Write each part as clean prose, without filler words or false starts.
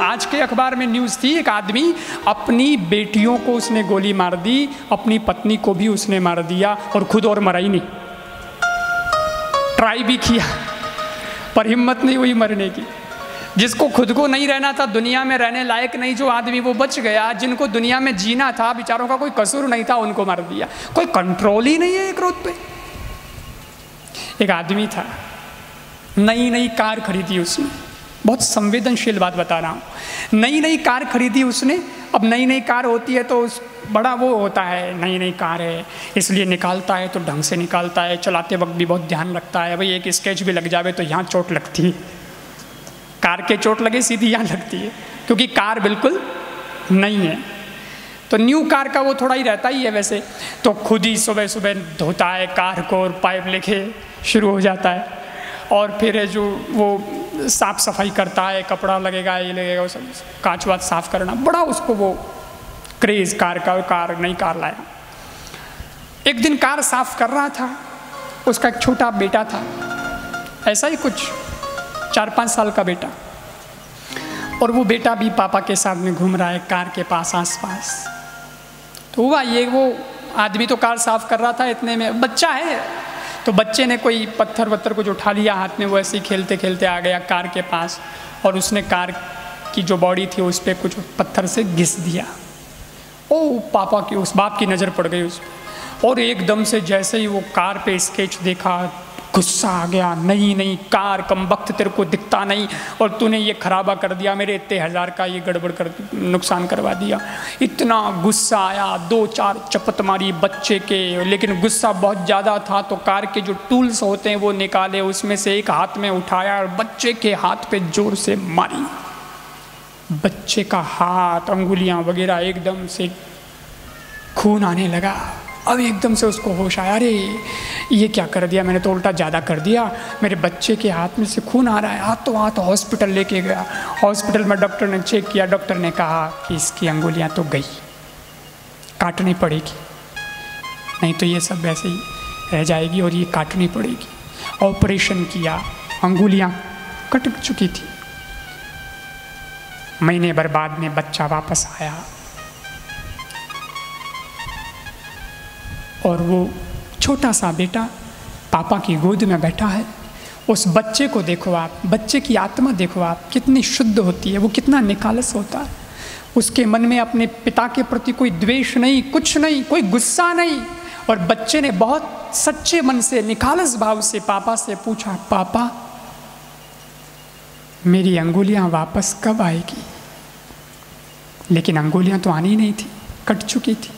आज के अखबार में न्यूज़ थी, एक आदमी अपनी बेटियों को उसने गोली मार दी, अपनी पत्नी को भी उसने मार दिया और खुद और मरा ही नहीं। ट्राई भी किया पर हिम्मत नहीं हुई मरने की। जिसको खुद को नहीं रहना था, दुनिया में रहने लायक नहीं जो आदमी, वो बच गया। जिनको दुनिया में जीना था, बेचारों का कोई कसूर नहीं था, उनको मार दिया। कोई कंट्रोल ही नहीं है एक क्रोध पे। एक आदमी था, नई नई कार खरीदी उसने, बहुत संवेदनशील बात बता रहा हूँ। नई नई कार खरीदी उसने। अब नई नई कार होती है तो उस बड़ा वो होता है, नई नई कार है इसलिए निकालता है तो ढंग से निकालता है, चलाते वक्त भी बहुत ध्यान रखता है। भाई एक स्केच भी लग जावे तो यहाँ चोट लगती है, कार के चोट लगे सीधी यहाँ लगती है, क्योंकि कार बिल्कुल नहीं है। तो न्यू कार का वो थोड़ा ही रहता ही है वैसे। तो खुद ही सुबह सुबह धोता है कार को और पाइप लेके शुरू हो जाता है। और फिर जो वो साफ सफाई करता है, कपड़ा लगेगा ये लगेगा, वो सब कांच वाच साफ करना, बड़ा उसको वो क्रेज़ कार का। कार नई कार लाया। एक दिन कार साफ कर रहा था, उसका एक छोटा बेटा था, ऐसा ही कुछ 4-5 साल का बेटा, और वो बेटा भी पापा के साथ में घूम रहा है कार के पास आसपास। तो हुआ ये, वो आदमी तो कार साफ कर रहा था, इतने में बच्चा है तो बच्चे ने कोई पत्थर वत्थर कुछ उठा लिया हाथ में, वो ऐसे ही खेलते खेलते आ गया कार के पास और उसने कार की जो बॉडी थी उस पर कुछ पत्थर से घिस दिया। ओ पापा की, उस बाप की नज़र पड़ गई उस पर, और एकदम से जैसे ही वो कार पे स्केच देखा, गुस्सा आ गया। नई नई कार, कम वक्त तेरे को दिखता नहीं और तूने ये खराबा कर दिया, मेरे इतने हज़ार का ये गड़बड़ कर नुकसान करवा दिया। इतना गुस्सा आया, 2-4 चपत मारी बच्चे के, लेकिन गुस्सा बहुत ज़्यादा था तो कार के जो टूल्स होते हैं वो निकाले, उसमें से एक हाथ में उठाया और बच्चे के हाथ पे जोर से मारी। बच्चे का हाथ, अंगुलियाँ वगैरह एकदम से खून आने लगा। अब एकदम से उसको होश आया, अरे ये क्या कर दिया मैंने, तो उल्टा ज़्यादा कर दिया, मेरे बच्चे के हाथ में से खून आ रहा है। हाथों हाथ हॉस्पिटल लेके गया। हॉस्पिटल में डॉक्टर ने चेक किया, डॉक्टर ने कहा कि इसकी अंगुलियां तो गई, काटनी पड़ेगी, नहीं तो ये सब वैसे ही रह जाएगी और ये काटनी पड़ेगी। ऑपरेशन किया, अंगुलियां कट चुकी थी। महीने भर बाद में बच्चा वापस आया और वो छोटा सा बेटा पापा की गोद में बैठा है। उस बच्चे को देखो आप, बच्चे की आत्मा देखो आप, कितनी शुद्ध होती है, वो कितना निखालस होता है। उसके मन में अपने पिता के प्रति कोई द्वेष नहीं, कुछ नहीं, कोई गुस्सा नहीं। और बच्चे ने बहुत सच्चे मन से, निखालस भाव से पापा से पूछा, पापा मेरी अंगुलियां वापस कब आएगी? लेकिन अंगुलियां तो आनी नहीं थी, कट चुकी थी।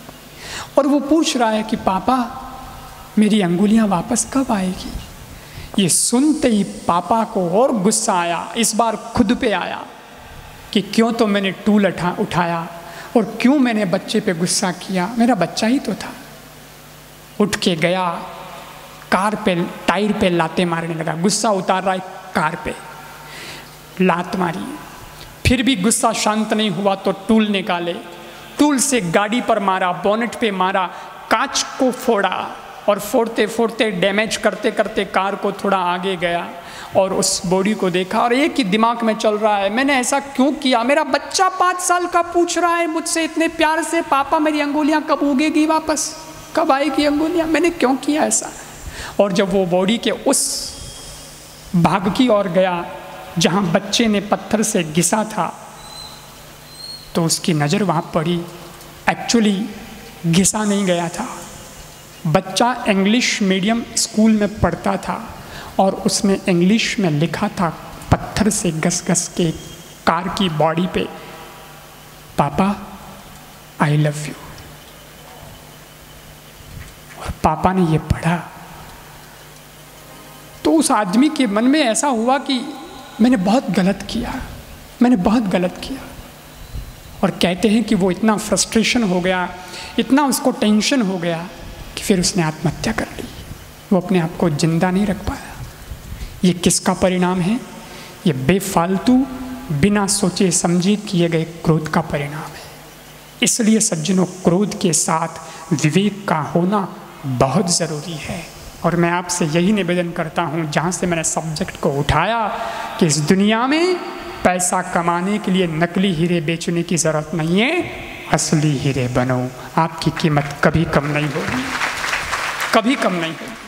और वो पूछ रहा है कि पापा मेरी अंगुलियां वापस कब आएगी? ये सुनते ही पापा को और गुस्सा आया, इस बार खुद पे आया कि क्यों तो मैंने टूल उठाया और क्यों मैंने बच्चे पे गुस्सा किया, मेरा बच्चा ही तो था। उठ के गया, कार पे टायर पे लाते मारने लगा, गुस्सा उतार रहा है कार पे, लात मारी। फिर भी गुस्सा शांत नहीं हुआ तो टूल निकाले, टूल से गाड़ी पर मारा, बोनेट पे मारा, कांच को फोड़ा और फोड़ते फोड़ते डैमेज करते करते कार को थोड़ा आगे गया और उस बॉडी को देखा। और एक ही दिमाग में चल रहा है, मैंने ऐसा क्यों किया? मेरा बच्चा 5 साल का पूछ रहा है मुझसे इतने प्यार से, पापा मेरी अंगुलियां कब उगेगी वापस, कब आएगी अंगुलियां, मैंने क्यों किया ऐसा? और जब वो बॉडी के उस भाग की ओर गया जहाँ बच्चे ने पत्थर से घिसा था तो उसकी नज़र वहाँ पड़ी। एक्चुअली घिसा नहीं गया था, बच्चा इंग्लिश मीडियम स्कूल में पढ़ता था और उसने इंग्लिश में लिखा था पत्थर से घस घस के कार की बॉडी पे, पापा आई लव यू। और पापा ने ये पढ़ा तो उस आदमी के मन में ऐसा हुआ कि मैंने बहुत गलत किया, मैंने बहुत गलत किया। और कहते हैं कि वो इतना फ्रस्ट्रेशन हो गया, इतना उसको टेंशन हो गया कि फिर उसने आत्महत्या कर ली। वो अपने आप को जिंदा नहीं रख पाया। ये किसका परिणाम है? ये बेफालतू बिना सोचे समझे किए गए क्रोध का परिणाम है। इसलिए सज्जनों, क्रोध के साथ विवेक का होना बहुत ज़रूरी है। और मैं आपसे यही निवेदन करता हूँ, जहाँ से मैंने सब्जेक्ट को उठाया, कि इस दुनिया में पैसा कमाने के लिए नकली हीरे बेचने की ज़रूरत नहीं है, असली हीरे बनो, आपकी कीमत कभी कम नहीं होगी, कभी कम नहीं होगी।